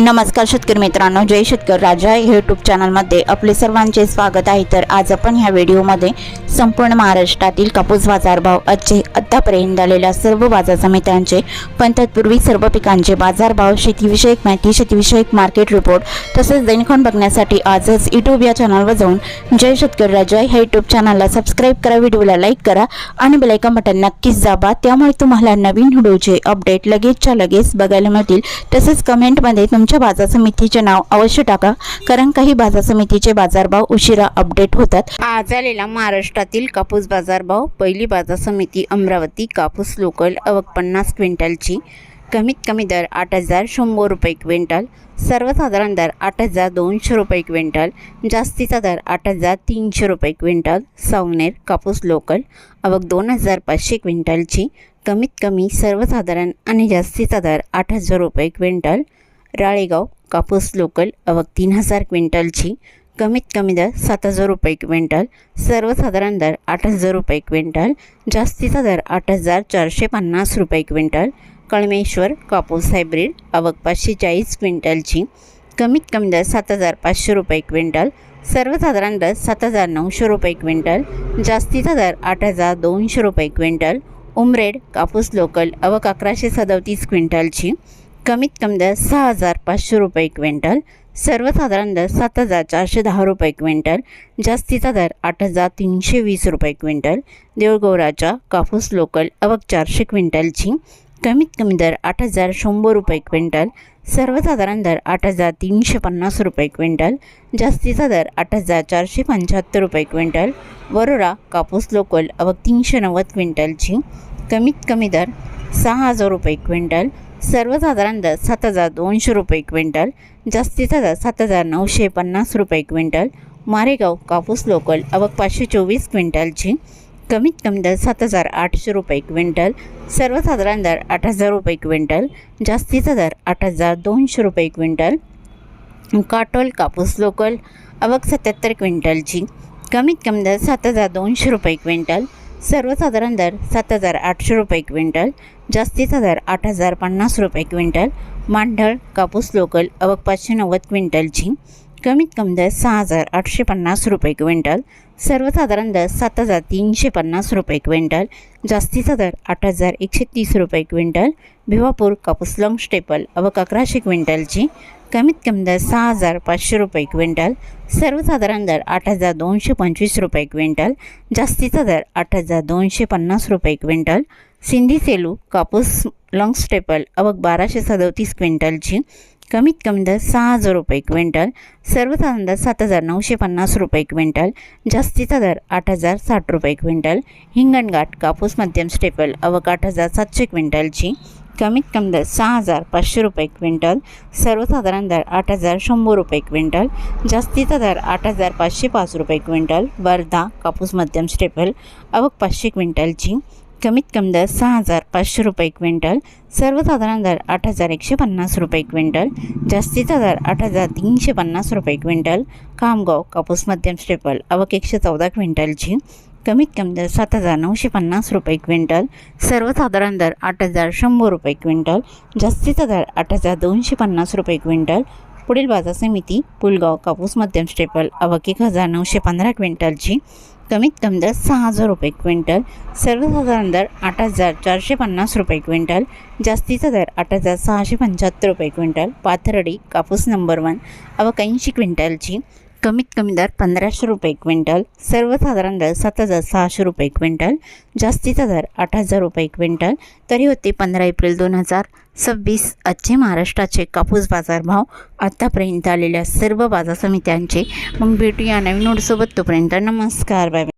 नमस्कार शेतकरी मित्रांनो, जय शेतकरी राजा यूट्यूब चॅनलमध्ये आपले सर्वांचे स्वागत आहे। तर आज आपण ह्या व्हिडिओमध्ये संपूर्ण महाराष्ट्रातील कापूस बाजारभाव आतापर्यंत झालेल्या सर्व बाजार समित्यांचे पण तत्पूर्वी सर्व पिकांचे बाजारभाव, शेतीविषयक माहिती, शेतीविषयक मार्केट रिपोर्ट तसेच दैनिक बघण्यासाठी आजच यूट्यूब या चॅनलवर जाऊन जय शेतकरी राजा ह्या यूट्यूब चॅनलला सबस्क्राईब करा, व्हिडिओला लाईक करा आणि बेल आयकॉन बटन नक्कीच दाबा, त्यामुळे तुम्हाला नवीन व्हिडिओचे अपडेट लगेचच्या लगेच बघायला मिळतील। तसेच कमेंटमध्ये तुमच्या बाजार समितीचे नाव अवश्य टाका, कारण काही बाजार समितीचे बाजारभाव उशिरा अपडेट होतात। आज आलेला महाराष्ट्रातील कापूस बाजारभाव, पहिली बाजार समिती अमरावती, कापूस लोकल आवक 50 क्विंटलची, कमीत कमी दर 8,100 रुपये क्विंटल, सर्वसाधारण दर 8,200 रुपये क्विंटल, जास्तीचा दर 8,300 रुपये क्विंटल। सावनेर कापूस लोकल आवक 2,500 क्विंटलची, कमीत कमी सर्वसाधारण आणि जास्तीचा दर 8,000 रुपये क्विंटल। राळेगाव कापूस लोकल आवक 3,000 क्विंटलची, कमीत कमी दर 7,000 रुपये क्विंटल, सर्वसाधारण दर 8,000 रुपये क्विंटल, जास्तीचा दर 8,450 रुपये क्विंटल। कळमेश्वर कापूस हायब्रिड आवक 540 क्विंटलची, कमीत कमी दर 7,500 रुपये क्विंटल, सर्वसाधारण दर 7,900 रुपये क्विंटल, जास्तीचा दर 8,200 रुपये क्विंटल। उमरेड कापूस लोकल आवक 1,137 क्विंटलची, कमीत कमी दर 6,500 रुपये क्विंटल, सर्वसाधारण दर 7,410 रुपये क्विंटल, जास्तीचा दर 8,320 रुपये क्विंटल। देऊळगावराजा कापूस लोकल आवक 400 क्विंटलची, कमीत कमी दर 8,100 रुपये क्विंटल, सर्वसाधारण दर 8,350 रुपये क्विंटल, जास्तीचा दर 8,475 रुपये क्विंटल। वरोरा कापूस लोकल आवक 390 क्विंटलची, कमीत कमी दर 6,000 रुपये क्विंटल, सर्वसाधारण दर 7,200 रुपये क्विंटल, जास्तीचा दर 7,950 रुपये क्विंटल। मारेगाव कापूस लोकल आवक 524 क्विंटलची, कमीत कमी दर 7,800 रुपये क्विंटल, सर्वसाधारण दर 8,000 रुपये क्विंटल, जास्तीचा दर 8,200 रुपये क्विंटल। काटोल कापूस लोकल आवक 77 क्विंटलची, कमीत कमी दर 7,200 रुपये क्विंटल, सर्वसाधारण दर 7,800 रुपये क्विंटल, जास्तीचा दर 8,050 रुपये क्विंटल। मांढळ कापूस लोकल आवक 590 क्विंटलची, कमीत कमी दर 6,850 रुपये क्विंटल, सर्वसाधारण दर 7,350 रुपये क्विंटल, जास्तीचा दर 8,130 रुपये क्विंटल। भिवापूर कापूस लॉंग स्टेपल आवक 1,100 क्विंटलची, कमीत कमी दर 6,500 रुपये क्विंटल, सर्वसाधारण दर 8,225 रुपये क्विंटल, जास्तीचा दर 8,250 रुपये क्विंटल। सिंधी सेलू कापूस लॉंग स्टेपल आवक 1,237 क्विंटलची, कमीत कमी दर 6,000 रुपये क्विंटल, सर्वसाधारण दर 7,950 रुपये क्विंटल, जास्तीचा दर 8,060 रुपये क्विंटल। हिंगणघाट कापूस मध्यम स्टेपल आवक 8,700 क्विंटलची, कमीत कमी दर 6,500 रुपये क्विंटल, सर्वसाधारण दर 8,100 रुपये क्विंटल, जास्तीचा दर 8,505 रुपये क्विंटल। वर्धा कापूस मध्यम स्टेपल आवक 500 क्विंटलची, कमीत कमी दर 6,500 रुपये क्विंटल, सर्वसाधारण दर 8,150 रुपये क्विंटल, जास्तीचा दर 8,350 रुपये क्विंटल। खामगाव कापूस मध्यम स्टेपल आवक 114 क्विंटलची, कमीत कमी दर 7,950 रुपये क्विंटल, सर्वसाधारण दर 8,100 रुपये क्विंटल, जास्तीचा दर 8,250 रुपये क्विंटल। पुढील बाजार समिती पुलगाव कापूस मध्यम स्टेपल आवक 1,915 क्विंटलची, कमीत कमी दर 6,000 रुपये क्विंटल, सर्वसाधारण दर 8,450 रुपये क्विंटल, जास्तीचा दर 8,675 रुपये क्विंटल। पाथर्डी कापूस नंबर 1 आवक 80 क्विंटलची, कमीत कमी दर 1,500 रुपये क्विंटल, सर्वसाधारण दर 7,600 रुपये क्विंटल, जास्तीचा दर 8,000 रुपये क्विंटल। तरी होते 15 एप्रिल 2026 आजचे महाराष्ट्राचे कापूस बाजारभाव, आतापर्यंत आलेल्या सर्व बाजार समित्यांचे। मग भेटूया नवीन नोटसोबत, तोपर्यंत नमस्कार, बाय बाय।